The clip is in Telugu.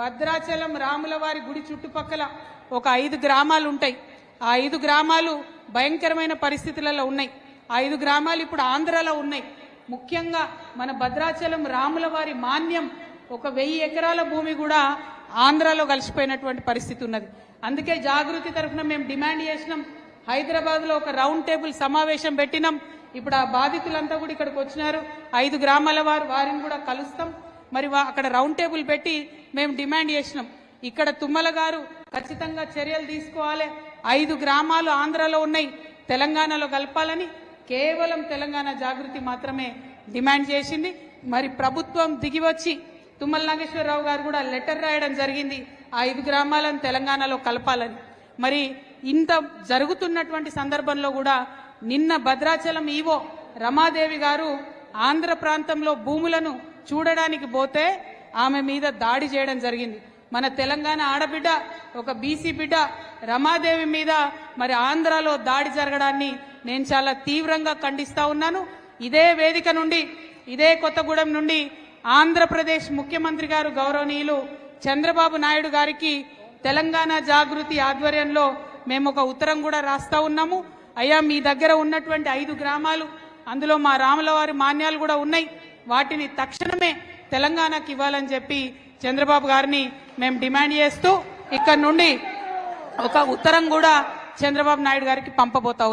భద్రాచలం రాములవారి గుడి చుట్టుపక్కల ఒక 5 గ్రామాలు ఉంటాయి. ఆ 5 గ్రామాలు భయంకరమైన పరిస్థితులలో ఉన్నాయి. ఆ 5 గ్రామాలు ఇప్పుడు ఆంధ్రాలో ఉన్నాయి. ముఖ్యంగా మన భద్రాచలం రాములవారి మాన్యం ఒక 1000 ఎకరాల భూమి కూడా ఆంధ్రాలో కలిసిపోయినటువంటి పరిస్థితి ఉన్నది. అందుకే జాగృతి తరఫున మేము డిమాండ్ చేసినాం. హైదరాబాద్లో ఒక రౌండ్ టేబుల్ సమావేశం పెట్టినాం. ఇప్పుడు ఆ బాధితులంతా కూడా ఇక్కడికి వచ్చినారు. 5 గ్రామాల వారిని కూడా కలుస్తాం. మరి అక్కడ రౌండ్ టేబుల్ పెట్టి మేము డిమాండ్ చేసినాం. ఇక్కడ తుమ్మల గారు ఖచ్చితంగా చర్యలు తీసుకోవాలి. 5 గ్రామాలు ఆంధ్రాలో ఉన్నాయి, తెలంగాణలో కలపాలని కేవలం తెలంగాణ జాగృతి మాత్రమే డిమాండ్ చేసింది. మరి ప్రభుత్వం దిగివచ్చి తుమ్మల నాగేశ్వరరావు గారు కూడా లెటర్ రాయడం జరిగింది, 5 గ్రామాలను తెలంగాణలో కలపాలని. మరి ఇంత జరుగుతున్నటువంటి సందర్భంలో కూడా నిన్న భద్రాచలం ఈవో రమాదేవి గారు ఆంధ్ర ప్రాంతంలో భూములను చూడడానికి పోతే ఆమె మీద దాడి చేయడం జరిగింది. మన తెలంగాణ ఆడబిడ్డ, ఒక బీసీ బిడ్డ రమాదేవి మీద మరి ఆంధ్రాలో దాడి జరగడాన్ని నేను చాలా తీవ్రంగా ఖండిస్తా ఉన్నాను. ఇదే వేదిక నుండి, ఇదే కొత్తగూడెం నుండి ఆంధ్రప్రదేశ్ ముఖ్యమంత్రి గారు గౌరవనీయులు చంద్రబాబు నాయుడు గారికి తెలంగాణ జాగృతి ఆధ్వర్యంలో మేము ఒక ఉత్తరం కూడా రాస్తా ఉన్నాము. అయ్యా, మీ దగ్గర ఉన్నటువంటి 5 గ్రామాలు, అందులో మా రాములవారి మాన్యాలు కూడా ఉన్నాయి, వాటిని తక్షణమే తెలంగాణకి ఇవ్వాలని చెప్పి చంద్రబాబు గారిని మేము డిమాండ్ చేస్తూ ఇక్కడ నుండి ఒక ఉత్తరం కూడా చంద్రబాబు నాయుడు గారికి పంపబోతా